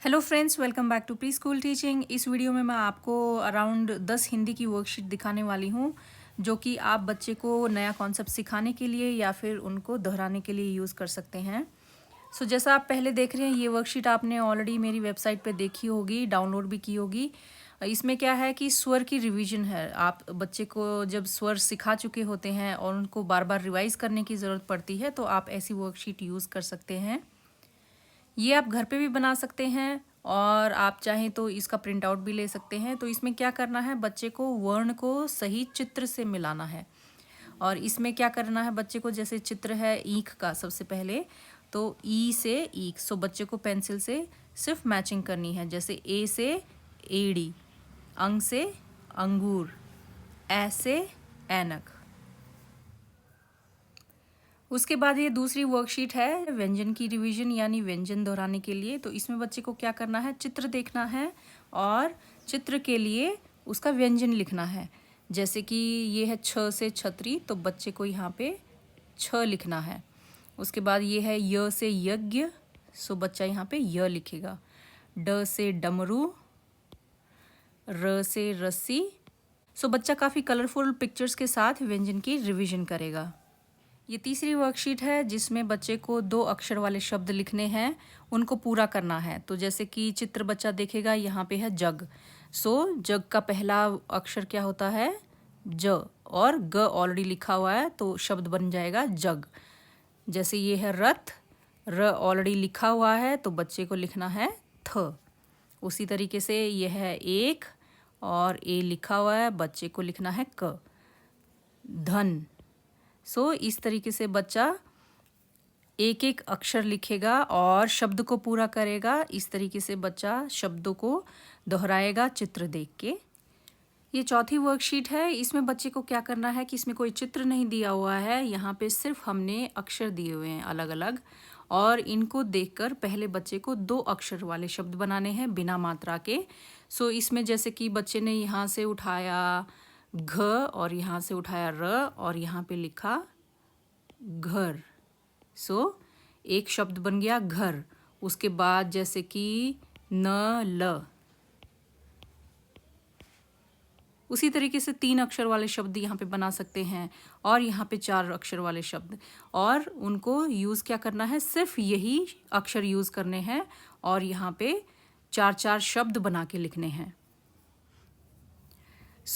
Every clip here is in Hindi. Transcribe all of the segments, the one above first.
Hello friends, welcome back to preschool teaching. इस वीडियो में मैं आपको अराउंड 10 हिंदी की वर्कशीट दिखाने वाली हूँ, जो कि आप बच्चे को नया कॉन्सेप्ट सिखाने के लिए या फिर उनको दोहराने के लिए यूज़ कर सकते हैं। जैसा आप पहले देख रहे हैं, ये वर्कशीट आपने ऑलरेडी मेरी वेबसाइट पे देखी होगी, डाउनलोड भी की होगी। इसमें क्या है कि स्वर की रिवीजन है। आप बच्चे को जब स्वर सिखा चुके होते हैं और उनको बार बार रिवाइज करने की ज़रूरत पड़ती है, तो आप ऐसी वर्कशीट यूज़ कर सकते हैं। ये आप घर पे भी बना सकते हैं और आप चाहें तो इसका प्रिंट आउट भी ले सकते हैं। तो इसमें क्या करना है, बच्चे को वर्ण को सही चित्र से मिलाना है। और इसमें क्या करना है बच्चे को, जैसे चित्र है ईख का, सबसे पहले तो ई से ईख, बच्चे को पेंसिल से सिर्फ मैचिंग करनी है। जैसे ए से एड़ी, अंग से अंगूर, ए से ऐनक। उसके बाद ये दूसरी वर्कशीट है व्यंजन की रिवीजन, यानी व्यंजन दोहराने के लिए। तो इसमें बच्चे को क्या करना है, चित्र देखना है और चित्र के लिए उसका व्यंजन लिखना है। जैसे कि ये है छ से छतरी, तो बच्चे को यहाँ पे छ लिखना है। उसके बाद ये है य से यज्ञ, बच्चा यहाँ पे य लिखेगा। ड से डमरू, र से रस्सी। बच्चा काफ़ी कलरफुल पिक्चर्स के साथ व्यंजन की रिवीजन करेगा। ये तीसरी वर्कशीट है जिसमें बच्चे को 2 अक्षर वाले शब्द लिखने हैं, उनको पूरा करना है। तो जैसे कि चित्र बच्चा देखेगा, यहाँ पे है जग। जग का पहला अक्षर क्या होता है, ज, और ग ऑलरेडी लिखा हुआ है तो शब्द बन जाएगा जग। जैसे ये है रथ, र ऑलरेडी लिखा हुआ है तो बच्चे को लिखना है थ। उसी तरीके से यह है एक, और ए लिखा हुआ है, बच्चे को लिखना है क। धन। इस तरीके से बच्चा एक एक अक्षर लिखेगा और शब्द को पूरा करेगा। इस तरीके से बच्चा शब्दों को दोहराएगा चित्र देख के। ये चौथी वर्कशीट है। इसमें बच्चे को क्या करना है कि इसमें कोई चित्र नहीं दिया हुआ है, यहाँ पे सिर्फ हमने अक्षर दिए हुए हैं अलग अलग, और इनको देखकर पहले बच्चे को 2 अक्षर वाले शब्द बनाने हैं बिना मात्रा के। इसमें जैसे कि बच्चे ने यहाँ से उठाया घ और यहाँ से उठाया र और यहाँ पे लिखा घर। एक शब्द बन गया घर। उसके बाद जैसे कि न ल, उसी तरीके से 3 अक्षर वाले शब्द यहाँ पे बना सकते हैं, और यहाँ पे 4 अक्षर वाले शब्द, और उनको यूज़ क्या करना है, सिर्फ यही अक्षर यूज़ करने हैं और यहाँ पे 4-4 शब्द बना के लिखने हैं।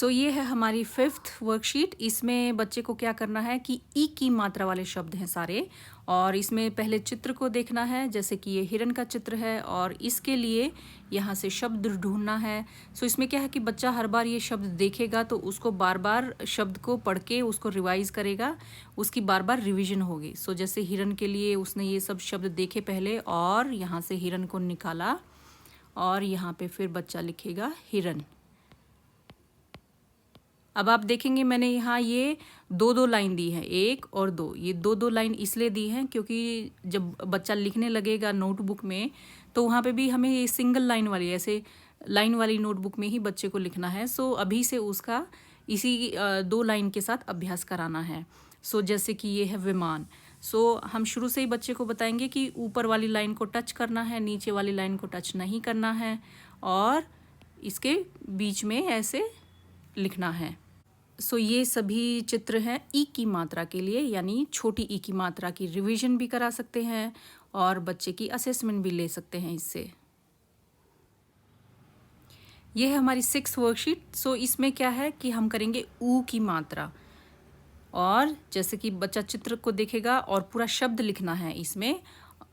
ये है हमारी 5th वर्कशीट। इसमें बच्चे को क्या करना है कि ई की मात्रा वाले शब्द हैं सारे, और इसमें पहले चित्र को देखना है। जैसे कि ये हिरन का चित्र है और इसके लिए यहाँ से शब्द ढूंढना है। इसमें क्या है कि बच्चा हर बार ये शब्द देखेगा तो उसको बार बार शब्द को पढ़ के उसको रिवाइज करेगा, उसकी बार बार रिवीजन होगी। जैसे हिरन के लिए उसने ये सब शब्द देखे पहले और यहाँ से हिरन को निकाला, और यहाँ पे फिर बच्चा लिखेगा हिरन। अब आप देखेंगे मैंने यहाँ ये 2-2 लाइन दी है, 1 और 2। ये 2-2 लाइन इसलिए दी हैं क्योंकि जब बच्चा लिखने लगेगा नोटबुक में, तो वहाँ पे भी हमें ये सिंगल लाइन वाली, ऐसे लाइन वाली नोटबुक में ही बच्चे को लिखना है। अभी से उसका इसी 2 लाइन के साथ अभ्यास कराना है। जैसे कि ये है विमान। हम शुरू से ही बच्चे को बताएंगे कि ऊपर वाली लाइन को टच करना है, नीचे वाली लाइन को टच नहीं करना है, और इसके बीच में ऐसे लिखना है। ये सभी चित्र हैं ई की मात्रा के लिए, यानी छोटी ई की मात्रा की रिवीजन भी करा सकते हैं और बच्चे की असेसमेंट भी ले सकते हैं इससे। ये है हमारी 6th वर्कशीट। इसमें क्या है कि हम करेंगे ऊ की मात्रा, और जैसे कि बच्चा चित्र को देखेगा और पूरा शब्द लिखना है इसमें,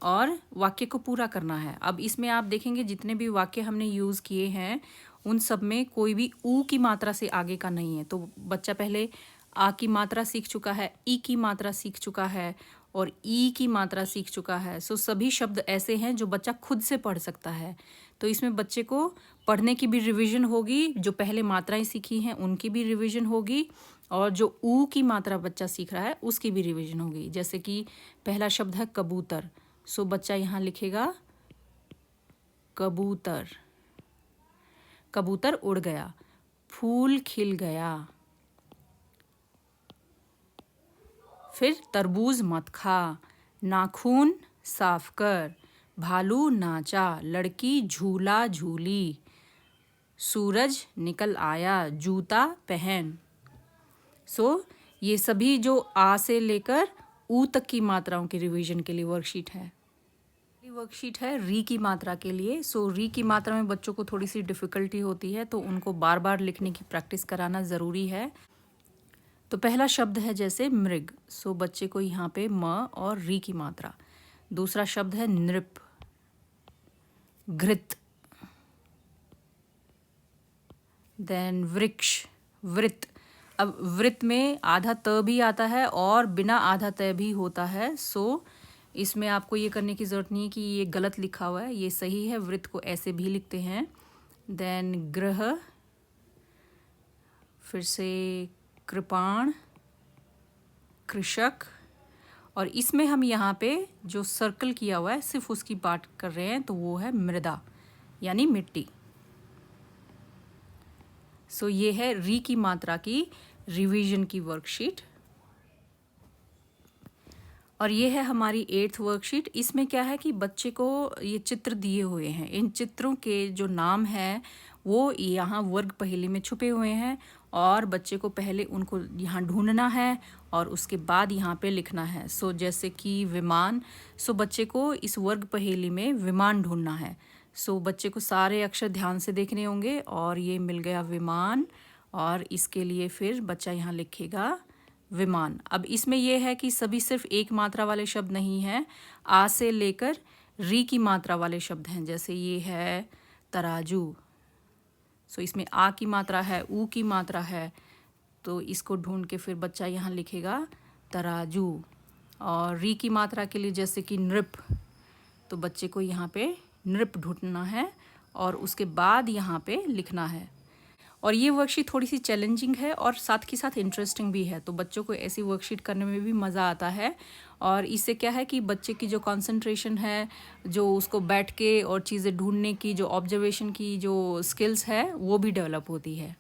और वाक्य को पूरा करना है। अब इसमें आप देखेंगे जितने भी वाक्य हमने यूज़ किए हैं उन सब में कोई भी ऊ की मात्रा से आगे का नहीं है। तो बच्चा पहले आ की मात्रा सीख चुका है, ई की मात्रा सीख चुका है और ई की मात्रा सीख चुका है। सभी शब्द ऐसे हैं जो बच्चा खुद से पढ़ सकता है। तो इसमें बच्चे को पढ़ने की भी रिवीजन होगी, जो पहले मात्राएं सीखी हैं उनकी भी रिवीजन होगी, और जो ऊ की मात्रा बच्चा सीख रहा है उसकी भी रिवीजन होगी। जैसे कि पहला शब्द है कबूतर। बच्चा यहाँ लिखेगा कबूतर। कबूतर उड़ गया। फूल खिल गया। फिर तरबूज मत खा। नाखून साफ कर। भालू नाचा, लड़की झूला झूली, सूरज निकल आया, जूता पहन। ये सभी जो आ से लेकर ऊ तक की मात्राओं के रिवीजन के लिए वर्कशीट है। वर्कशीट है री की मात्रा के लिए। री की मात्रा में बच्चों को थोड़ी सी डिफ़िकल्टी होती है, तो उनको बार बार लिखने की प्रैक्टिस कराना ज़रूरी है। तो पहला शब्द है जैसे मृग, बच्चे को यहाँ पे म और री की मात्रा। दूसरा शब्द है नृप, घृत, देन वृक्ष, वृत्त। अब वृत्त में आधा त भी आता है और बिना आधा त भी होता है। इसमें आपको ये करने की ज़रूरत नहीं है कि ये गलत लिखा हुआ है, ये सही है। वृत्त को ऐसे भी लिखते हैं। देन ग्रह, फिर से कृपाण, कृषक। और इसमें हम यहाँ पे जो सर्कल किया हुआ है सिर्फ उसकी बात कर रहे हैं, तो वो है मृदा यानी मिट्टी। ये है री की मात्रा की रिवीजन की वर्कशीट। और ये है हमारी 8th वर्कशीट। इसमें क्या है कि बच्चे को ये चित्र दिए हुए हैं, इन चित्रों के जो नाम हैं वो यहाँ वर्ग पहेली में छुपे हुए हैं और बच्चे को पहले उनको यहाँ ढूंढना है और उसके बाद यहाँ पे लिखना है। जैसे कि विमान, बच्चे को इस वर्ग पहेली में विमान ढूंढना है। बच्चे को सारे अक्षर ध्यान से देखने होंगे और ये मिल गया विमान, और इसके लिए फिर बच्चा यहाँ लिखेगा विमान। अब इसमें यह है कि सभी सिर्फ एक मात्रा वाले शब्द नहीं हैं, आ से लेकर री की मात्रा वाले शब्द हैं। जैसे ये है तराजू, इसमें आ की मात्रा है, ऊ की मात्रा है, तो इसको ढूंढ के फिर बच्चा यहाँ लिखेगा तराजू। और री की मात्रा के लिए जैसे कि नृप, तो बच्चे को यहाँ पे नृप ढूंढना है और उसके बाद यहाँ पे लिखना है। और ये वर्कशीट थोड़ी सी चैलेंजिंग है और साथ ही साथ इंटरेस्टिंग भी है, तो बच्चों को ऐसी वर्कशीट करने में भी मज़ा आता है। और इससे क्या है कि बच्चे की जो कंसंट्रेशन है, जो उसको बैठ के और चीज़ें ढूंढने की, जो ऑब्जर्वेशन की जो स्किल्स है, वो भी डेवलप होती है।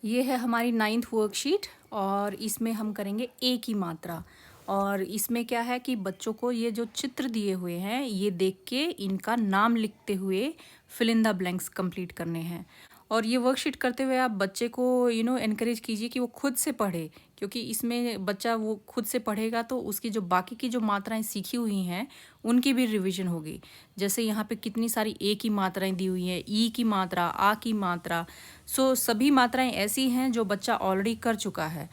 ये है हमारी 9th वर्कशीट और इसमें हम करेंगे ए की मात्रा। और इसमें क्या है कि बच्चों को ये जो चित्र दिए हुए हैं ये देख के इनका नाम लिखते हुए fill in the blanks complete करने हैं। और ये वर्कशीट करते हुए आप बच्चे को एनकरेज कीजिए कि वो खुद से पढ़े, क्योंकि इसमें बच्चा वो खुद से पढ़ेगा तो उसकी जो बाकी की जो मात्राएं सीखी हुई हैं उनकी भी रिवीजन होगी। जैसे यहाँ पे कितनी सारी ए की मात्राएं दी हुई हैं, ई की मात्रा, आ की मात्रा। सभी मात्राएं ऐसी हैं जो बच्चा ऑलरेडी कर चुका है।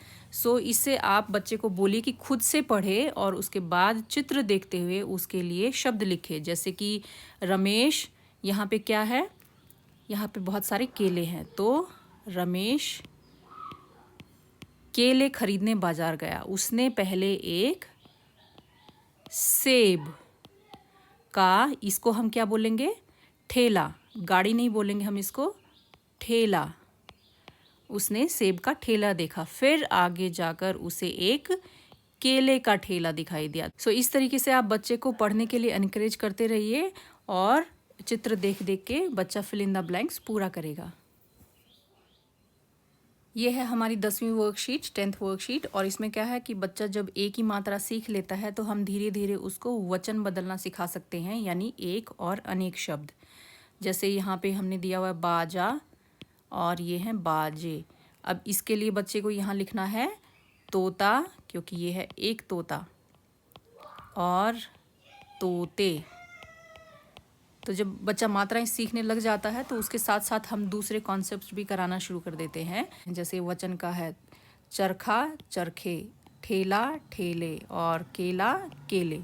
इससे आप बच्चे को बोलिए कि खुद से पढ़े और उसके बाद चित्र देखते हुए उसके लिए शब्द लिखे। जैसे कि रमेश, यहाँ पे क्या है, यहाँ पे बहुत सारे केले हैं, तो रमेश केले खरीदने बाजार गया। उसने पहले एक सेब का, इसको हम क्या बोलेंगे, ठेला, गाड़ी नहीं बोलेंगे हम इसको, ठेला। उसने सेब का ठेला देखा, फिर आगे जाकर उसे एक केले का ठेला दिखाई दिया। इस तरीके से आप बच्चे को पढ़ने के लिए एनकरेज करते रहिए और चित्र देख देख के बच्चा फिल इन द ब्लैंक्स पूरा करेगा। ये है हमारी 10वीं वर्कशीट, 10th वर्कशीट। और इसमें क्या है कि बच्चा जब एक ही मात्रा सीख लेता है तो हम धीरे धीरे उसको वचन बदलना सिखा सकते हैं, यानी एक और अनेक शब्द। जैसे यहाँ पे हमने दिया हुआ है बाजा और ये है बाजे। अब इसके लिए बच्चे को यहाँ लिखना है तोता, क्योंकि ये है एक तोता, और तोते। तो जब बच्चा मात्राएं सीखने लग जाता है तो उसके साथ साथ हम दूसरे कॉन्सेप्ट्स भी कराना शुरू कर देते हैं। जैसे वचन का है चरखा, चरखे, ठेला, ठेले, और केला, केले।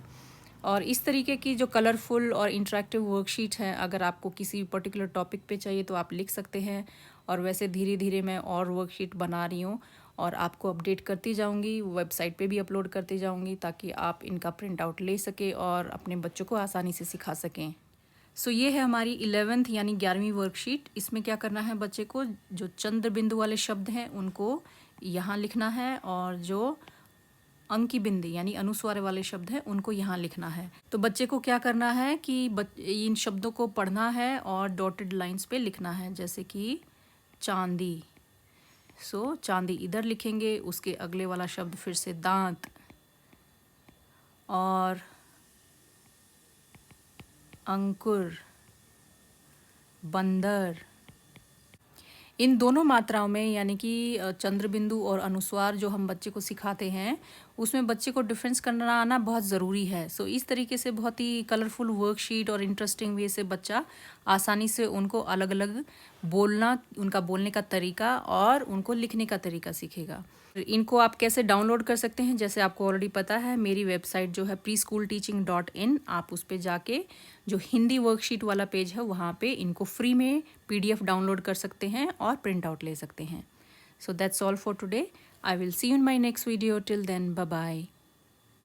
और इस तरीके की जो कलरफुल और इंटरेक्टिव वर्कशीट है, अगर आपको किसी पर्टिकुलर टॉपिक पे चाहिए तो आप लिख सकते हैं। और वैसे धीरे धीरे मैं और वर्कशीट बना रही हूँ और आपको अपडेट करती जाऊँगी, वेबसाइट पे भी अपलोड करती जाऊँगी, ताकि आप इनका प्रिंट आउट ले सकें और अपने बच्चों को आसानी से सिखा सकें। ये है हमारी 11th यानी 11वीं वर्कशीट। इसमें क्या करना है, बच्चे को जो चंद्र बिंदु वाले शब्द हैं उनको यहाँ लिखना है और जो अंकी बिंदी यानी अनुस्वार वाले शब्द हैं उनको यहाँ लिखना है। तो बच्चे को क्या करना है कि इन शब्दों को पढ़ना है और डॉटेड लाइंस पे लिखना है। जैसे कि चांदी, चांदी इधर लिखेंगे, उसके अगले वाला शब्द फिर से दांत, और अंकुर, बंदर। इन दोनों मात्राओं में यानी कि चंद्र बिंदु और अनुस्वार जो हम बच्चे को सिखाते हैं उसमें बच्चे को डिफरेंस करना आना बहुत ज़रूरी है। सो इस तरीके से बहुत ही कलरफुल वर्कशीट और इंटरेस्टिंग वे से बच्चा आसानी से उनको अलग अलग बोलना, उनका बोलने का तरीका और उनको लिखने का तरीका सीखेगा। इनको आप कैसे डाउनलोड कर सकते हैं, जैसे आपको ऑलरेडी पता है मेरी वेबसाइट जो है preschoolteaching.in, आप उस पे जाके जो हिंदी वर्कशीट वाला पेज है वहाँ पे इनको फ्री में PDF डाउनलोड कर सकते हैं और प्रिंट आउट ले सकते हैं। So that's all for today. I will see you in my next video. Till then, bye bye.